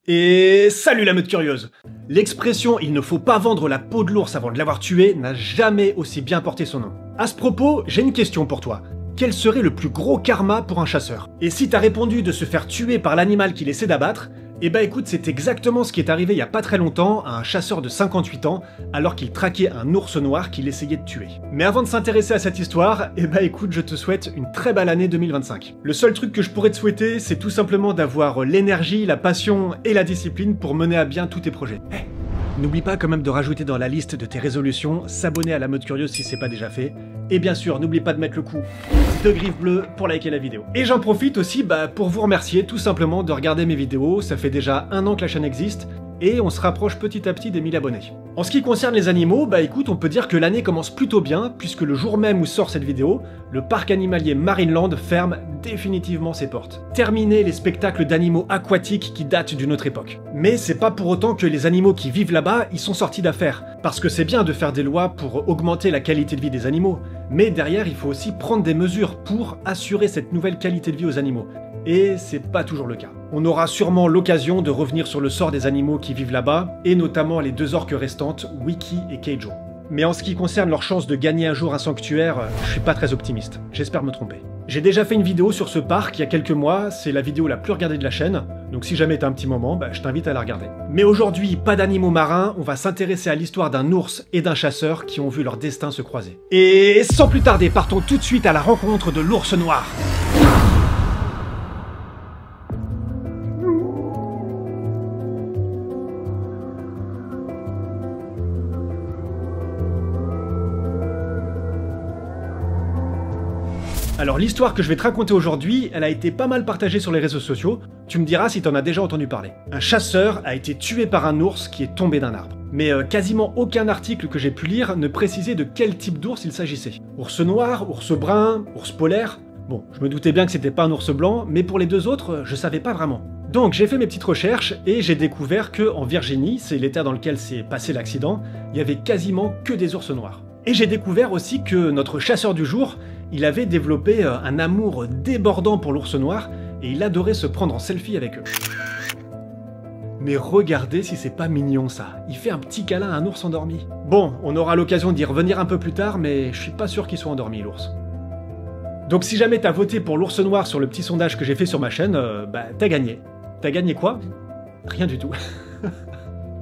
Et salut la meute curieuse! L'expression « il ne faut pas vendre la peau de l'ours avant de l'avoir tué » n'a jamais aussi bien porté son nom. À ce propos, j'ai une question pour toi. Quel serait le plus gros karma pour un chasseur? Et si t'as répondu de se faire tuer par l'animal qu'il essaie d'abattre, eh bah écoute, c'est exactement ce qui est arrivé il y a pas très longtemps à un chasseur de 58 ans alors qu'il traquait un ours noir qu'il essayait de tuer. Mais avant de s'intéresser à cette histoire, eh bah écoute, je te souhaite une très belle année 2025. Le seul truc que je pourrais te souhaiter, c'est tout simplement d'avoir l'énergie, la passion et la discipline pour mener à bien tous tes projets. N'oublie pas quand même de rajouter dans la liste de tes résolutions, s'abonner à la meute curieuse si c'est pas déjà fait, et bien sûr, n'oublie pas de mettre le coup de griffe bleue pour liker la vidéo. Et j'en profite aussi pour vous remercier tout simplement de regarder mes vidéos, ça fait déjà 1 an que la chaîne existe, et on se rapproche petit à petit des 1000 abonnés. En ce qui concerne les animaux, écoute, on peut dire que l'année commence plutôt bien, puisque le jour même où sort cette vidéo, le parc animalier Marineland ferme définitivement ses portes. Terminé les spectacles d'animaux aquatiques qui datent d'une autre époque. Mais c'est pas pour autant que les animaux qui vivent là-bas, ils sont sortis d'affaires. Parce que c'est bien de faire des lois pour augmenter la qualité de vie des animaux, mais derrière il faut aussi prendre des mesures pour assurer cette nouvelle qualité de vie aux animaux. Et c'est pas toujours le cas. On aura sûrement l'occasion de revenir sur le sort des animaux qui vivent là-bas, et notamment les 2 orques restantes, Wiki et Keijo. Mais en ce qui concerne leur chance de gagner un jour un sanctuaire, je suis pas très optimiste. J'espère me tromper. J'ai déjà fait une vidéo sur ce parc il y a quelques mois, c'est la vidéo la plus regardée de la chaîne, donc si jamais t'as un petit moment, je t'invite à la regarder. Mais aujourd'hui, pas d'animaux marins, on va s'intéresser à l'histoire d'un ours et d'un chasseur qui ont vu leur destin se croiser. Et sans plus tarder, partons tout de suite à la rencontre de l'ours noir. Alors l'histoire que je vais te raconter aujourd'hui, elle a été pas mal partagée sur les réseaux sociaux, tu me diras si t'en as déjà entendu parler. Un chasseur a été tué par un ours qui est tombé d'un arbre. Mais quasiment aucun article que j'ai pu lire ne précisait de quel type d'ours il s'agissait. Ours noir, ours brun, ours polaire... Bon, je me doutais bien que c'était pas un ours blanc, mais pour les 2 autres, je savais pas vraiment. Donc j'ai fait mes petites recherches et j'ai découvert que en Virginie, c'est l'état dans lequel s'est passé l'accident, il y avait quasiment que des ours noirs. Et j'ai découvert aussi que notre chasseur du jour, il avait développé un amour débordant pour l'ours noir et il adorait se prendre en selfie avec eux. Mais regardez si c'est pas mignon ça, il fait un petit câlin à un ours endormi. Bon, on aura l'occasion d'y revenir un peu plus tard, mais je suis pas sûr qu'il soit endormi l'ours. Donc si jamais t'as voté pour l'ours noir sur le petit sondage que j'ai fait sur ma chaîne, t'as gagné. T'as gagné quoi? Rien du tout.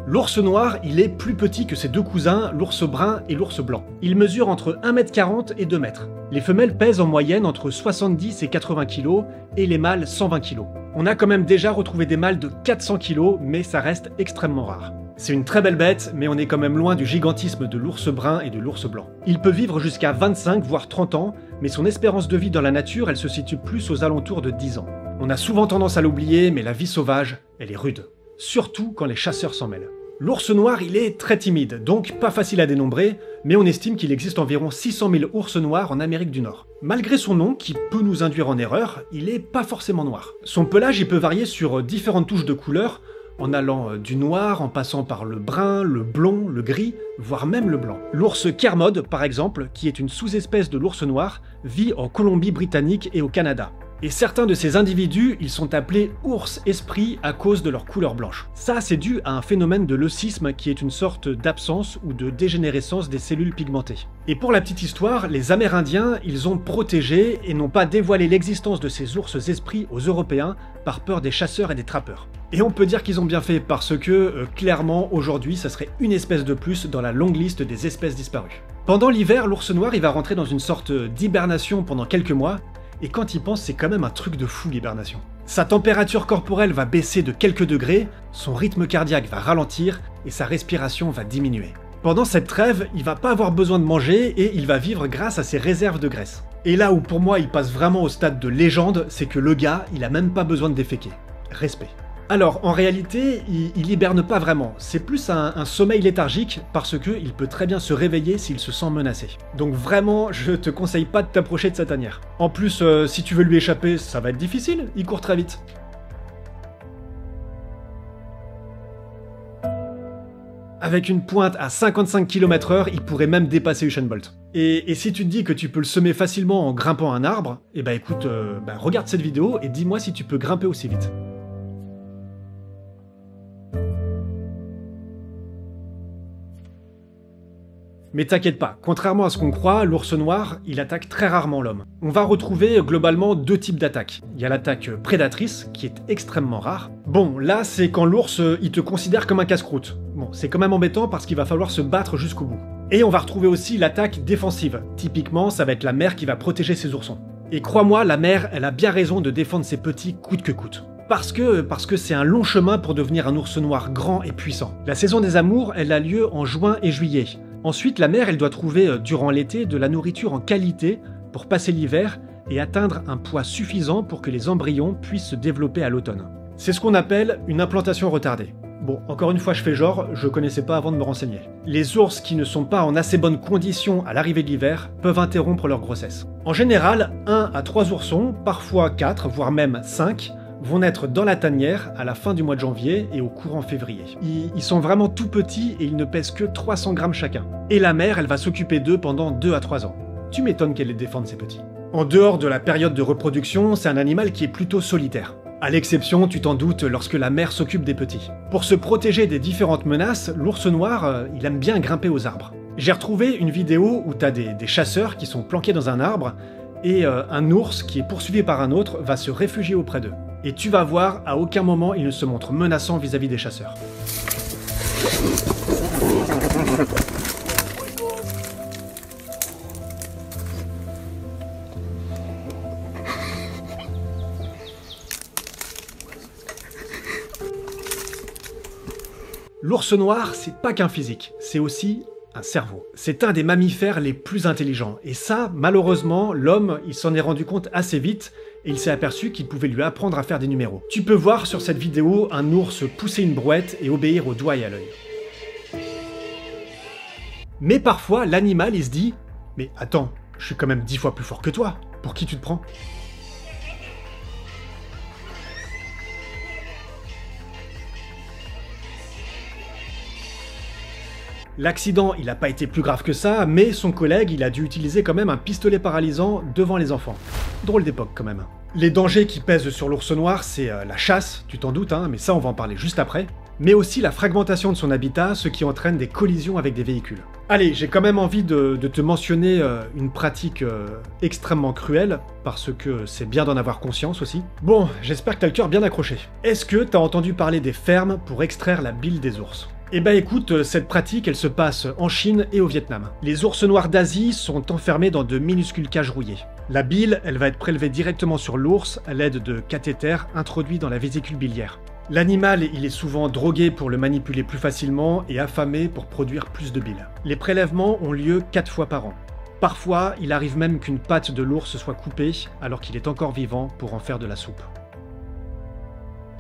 L'ours noir, il est plus petit que ses 2 cousins, l'ours brun et l'ours blanc. Il mesure entre 1,40 m et 2 m. Les femelles pèsent en moyenne entre 70 et 80 kg et les mâles 120 kg. On a quand même déjà retrouvé des mâles de 400 kg, mais ça reste extrêmement rare. C'est une très belle bête, mais on est quand même loin du gigantisme de l'ours brun et de l'ours blanc. Il peut vivre jusqu'à 25 voire 30 ans, mais son espérance de vie dans la nature, elle se situe plus aux alentours de 10 ans. On a souvent tendance à l'oublier, mais la vie sauvage, elle est rude. Surtout quand les chasseurs s'en mêlent. L'ours noir, il est très timide, donc pas facile à dénombrer, mais on estime qu'il existe environ 600 000 ours noirs en Amérique du Nord. Malgré son nom, qui peut nous induire en erreur, il est pas forcément noir. Son pelage, il peut varier sur différentes touches de couleurs, en allant du noir, en passant par le brun, le blond, le gris, voire même le blanc. L'ours Kermode, par exemple, qui est une sous-espèce de l'ours noir, vit en Colombie-Britannique et au Canada. Et certains de ces individus, ils sont appelés ours-esprits à cause de leur couleur blanche. Ça, c'est dû à un phénomène de leucisme qui est une sorte d'absence ou de dégénérescence des cellules pigmentées. Et pour la petite histoire, les Amérindiens, ils ont protégé et n'ont pas dévoilé l'existence de ces ours-esprits aux Européens par peur des chasseurs et des trappeurs. Et on peut dire qu'ils ont bien fait parce que, clairement, aujourd'hui, ça serait une espèce de plus dans la longue liste des espèces disparues. Pendant l'hiver, l'ours noir, il va rentrer dans une sorte d'hibernation pendant quelques mois, et quand il pense, c'est quand même un truc de fou l'hibernation. Sa température corporelle va baisser de quelques degrés, son rythme cardiaque va ralentir et sa respiration va diminuer. Pendant cette trêve, il va pas avoir besoin de manger et il va vivre grâce à ses réserves de graisse. Et là où pour moi il passe vraiment au stade de légende, c'est que le gars, il a même pas besoin de déféquer. Respect. Alors, en réalité, il hiberne pas vraiment, c'est plus un sommeil léthargique parce qu'il peut très bien se réveiller s'il se sent menacé. Donc vraiment, je te conseille pas de t'approcher de cette tanière. En plus, si tu veux lui échapper, ça va être difficile, il court très vite. Avec une pointe à 55 km/h, il pourrait même dépasser Usain Bolt. Et si tu te dis que tu peux le semer facilement en grimpant un arbre, eh ben écoute, regarde cette vidéo et dis-moi si tu peux grimper aussi vite. Mais t'inquiète pas, contrairement à ce qu'on croit, l'ours noir, il attaque très rarement l'homme. On va retrouver globalement deux types d'attaques. Il y a l'attaque prédatrice, qui est extrêmement rare. Bon, là, c'est quand l'ours, il te considère comme un casse-croûte. Bon, c'est quand même embêtant parce qu'il va falloir se battre jusqu'au bout. Et on va retrouver aussi l'attaque défensive. Typiquement, ça va être la mère qui va protéger ses oursons. Et crois-moi, la mère, elle a bien raison de défendre ses petits coûte que coûte. Parce que c'est un long chemin pour devenir un ours noir grand et puissant. La saison des amours, elle a lieu en juin et juillet. Ensuite, la mère, elle doit trouver durant l'été de la nourriture en qualité pour passer l'hiver et atteindre un poids suffisant pour que les embryons puissent se développer à l'automne. C'est ce qu'on appelle une implantation retardée. Bon, encore une fois, je fais genre, je connaissais pas avant de me renseigner. Les ours qui ne sont pas en assez bonnes conditions à l'arrivée de l'hiver peuvent interrompre leur grossesse. En général, 1 à 3 oursons, parfois 4, voire même 5, vont naître dans la tanière à la fin du mois de janvier et au courant février. Ils sont vraiment tout petits et ils ne pèsent que 300 grammes chacun. Et la mère, elle va s'occuper d'eux pendant 2 à 3 ans. Tu m'étonnes qu'elle les défende, ces petits. En dehors de la période de reproduction, c'est un animal qui est plutôt solitaire. À l'exception, tu t'en doutes, lorsque la mère s'occupe des petits. Pour se protéger des différentes menaces, l'ours noir, il aime bien grimper aux arbres. J'ai retrouvé une vidéo où t'as des chasseurs qui sont planqués dans un arbre et un ours qui est poursuivi par un autre va se réfugier auprès d'eux. Et tu vas voir, à aucun moment il ne se montre menaçant vis-à-vis des chasseurs. L'ours noir, c'est pas qu'un physique, c'est aussi un cerveau. C'est un des mammifères les plus intelligents. Et ça, malheureusement, l'homme, il s'en est rendu compte assez vite et il s'est aperçu qu'il pouvait lui apprendre à faire des numéros. Tu peux voir sur cette vidéo un ours pousser une brouette et obéir au doigt et à l'œil. Mais parfois, l'animal, il se dit « Mais attends, je suis quand même 10 fois plus fort que toi, pour qui tu te prends ?» L'accident, il n'a pas été plus grave que ça, mais son collègue, il a dû utiliser quand même un pistolet paralysant devant les enfants. Drôle d'époque quand même. Les dangers qui pèsent sur l'ours noir, c'est la chasse, tu t'en doutes, hein, mais ça on va en parler juste après, mais aussi la fragmentation de son habitat, ce qui entraîne des collisions avec des véhicules. Allez, j'ai quand même envie de te mentionner une pratique extrêmement cruelle, parce que c'est bien d'en avoir conscience aussi. Bon, j'espère que t'as le cœur bien accroché. Est-ce que t'as entendu parler des fermes pour extraire la bile des ours ? Eh ben écoute, cette pratique, elle se passe en Chine et au Vietnam. Les ours noirs d'Asie sont enfermés dans de minuscules cages rouillées. La bile, elle va être prélevée directement sur l'ours à l'aide de cathéters introduits dans la vésicule biliaire. L'animal, il est souvent drogué pour le manipuler plus facilement et affamé pour produire plus de bile. Les prélèvements ont lieu 4 fois par an. Parfois, il arrive même qu'une patte de l'ours soit coupée alors qu'il est encore vivant pour en faire de la soupe.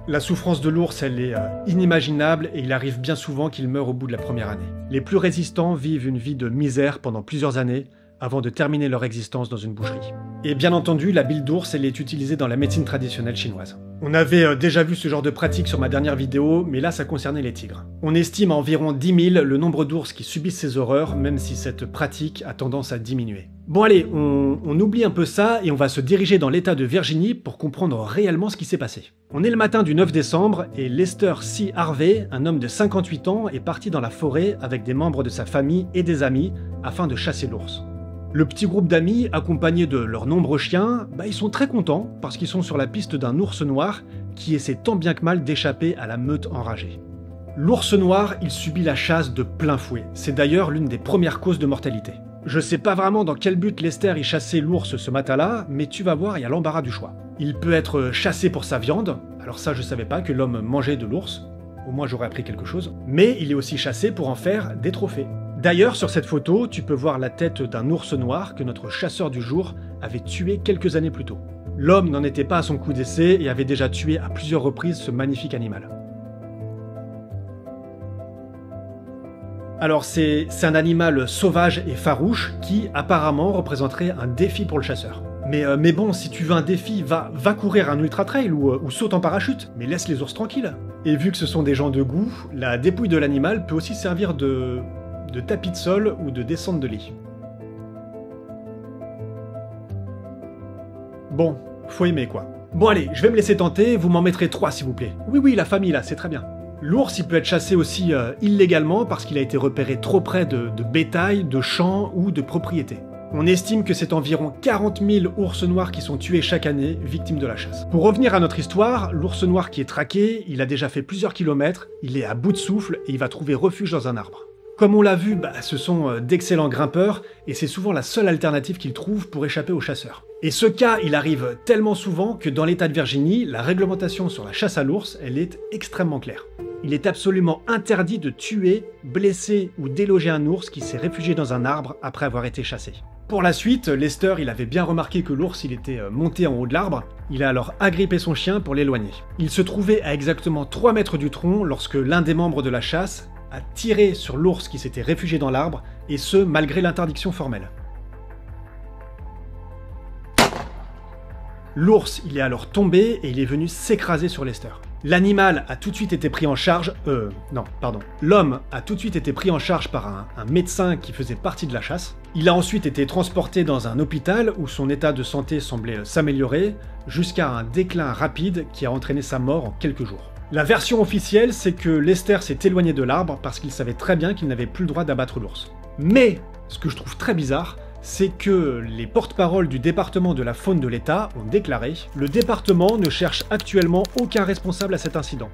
La souffrance de l'ours, elle est inimaginable et il arrive bien souvent qu'il meure au bout de la première année. Les plus résistants vivent une vie de misère pendant plusieurs années avant de terminer leur existence dans une boucherie. Et bien entendu, la bile d'ours, elle est utilisée dans la médecine traditionnelle chinoise. On avait déjà vu ce genre de pratique sur ma dernière vidéo, mais là ça concernait les tigres. On estime à environ 10 000 le nombre d'ours qui subissent ces horreurs, même si cette pratique a tendance à diminuer. Bon allez, on oublie un peu ça et on va se diriger dans l'état de Virginie pour comprendre réellement ce qui s'est passé. On est le matin du 9 décembre et Lester C. Harvey, un homme de 58 ans, est parti dans la forêt avec des membres de sa famille et des amis afin de chasser l'ours. Le petit groupe d'amis, accompagné de leurs nombreux chiens, ils sont très contents parce qu'ils sont sur la piste d'un ours noir qui essaie tant bien que mal d'échapper à la meute enragée. L'ours noir, il subit la chasse de plein fouet. C'est d'ailleurs l'une des premières causes de mortalité. Je sais pas vraiment dans quel but Lester y chassait l'ours ce matin-là, mais tu vas voir, il y a l'embarras du choix. Il peut être chassé pour sa viande, alors ça je savais pas que l'homme mangeait de l'ours, au moins j'aurais appris quelque chose, mais il est aussi chassé pour en faire des trophées. D'ailleurs, sur cette photo, tu peux voir la tête d'un ours noir que notre chasseur du jour avait tué quelques années plus tôt. L'homme n'en était pas à son coup d'essai et avait déjà tué à plusieurs reprises ce magnifique animal. Alors c'est un animal sauvage et farouche qui apparemment représenterait un défi pour le chasseur. Mais bon, si tu veux un défi, va courir un ultra trail ou saute en parachute, mais laisse les ours tranquilles. Et vu que ce sont des gens de goût, la dépouille de l'animal peut aussi servir de tapis de sol ou de descente de lit. Bon, faut aimer quoi. Bon allez, je vais me laisser tenter, vous m'en mettrez 3 s'il vous plaît. Oui, la famille là, c'est très bien. L'ours, il peut être chassé aussi illégalement parce qu'il a été repéré trop près de bétail, de champs ou de propriétés. On estime que c'est environ 40 000 ours noirs qui sont tués chaque année, victimes de la chasse. Pour revenir à notre histoire, l'ours noir qui est traqué, il a déjà fait plusieurs kilomètres, il est à bout de souffle et il va trouver refuge dans un arbre. Comme on l'a vu, ce sont d'excellents grimpeurs et c'est souvent la seule alternative qu'ils trouvent pour échapper aux chasseurs. Et ce cas, il arrive tellement souvent que dans l'État de Virginie, la réglementation sur la chasse à l'ours, elle est extrêmement claire. Il est absolument interdit de tuer, blesser ou déloger un ours qui s'est réfugié dans un arbre après avoir été chassé. Pour la suite, Lester, il avait bien remarqué que l'ours il était monté en haut de l'arbre, il a alors agrippé son chien pour l'éloigner. Il se trouvait à exactement 3 mètres du tronc lorsque l'un des membres de la chasse a tiré sur l'ours qui s'était réfugié dans l'arbre, et ce, malgré l'interdiction formelle. L'ours, il est alors tombé et il est venu s'écraser sur Lester. L'animal a tout de suite été pris en charge... L'homme a tout de suite été pris en charge par un médecin qui faisait partie de la chasse. Il a ensuite été transporté dans un hôpital où son état de santé semblait s'améliorer, jusqu'à un déclin rapide qui a entraîné sa mort en quelques jours. La version officielle, c'est que Lester s'est éloigné de l'arbre parce qu'il savait très bien qu'il n'avait plus le droit d'abattre l'ours. Mais, ce que je trouve très bizarre, c'est que les porte-paroles du département de la faune de l'État ont déclaré « Le département ne cherche actuellement aucun responsable à cet incident ».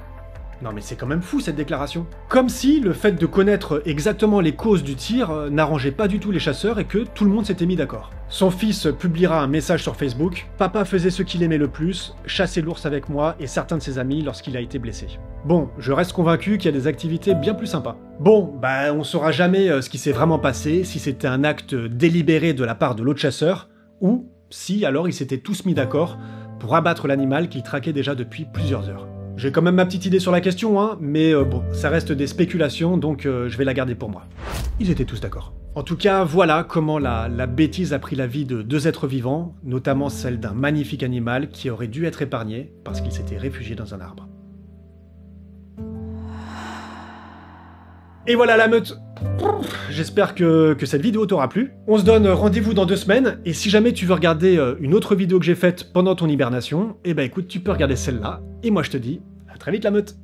Non mais c'est quand même fou cette déclaration. Comme si le fait de connaître exactement les causes du tir n'arrangeait pas du tout les chasseurs et que tout le monde s'était mis d'accord. Son fils publiera un message sur Facebook « Papa faisait ce qu'il aimait le plus, chasser l'ours avec moi et certains de ses amis lorsqu'il a été blessé. » Bon, je reste convaincu qu'il y a des activités bien plus sympas. Bon, on saura jamais ce qui s'est vraiment passé, si c'était un acte délibéré de la part de l'autre chasseur, ou si alors ils s'étaient tous mis d'accord pour abattre l'animal qu'ils traquaient déjà depuis plusieurs heures. J'ai quand même ma petite idée sur la question, hein, mais bon, ça reste des spéculations, donc je vais la garder pour moi. Ils étaient tous d'accord. En tout cas, voilà comment la bêtise a pris la vie de 2 êtres vivants, notamment celle d'un magnifique animal qui aurait dû être épargné parce qu'il s'était réfugié dans un arbre. Et voilà la meute. J'espère que cette vidéo t'aura plu. On se donne rendez-vous dans 2 semaines, et si jamais tu veux regarder une autre vidéo que j'ai faite pendant ton hibernation, eh ben écoute, tu peux regarder celle-là, et moi je te dis à très vite la meute.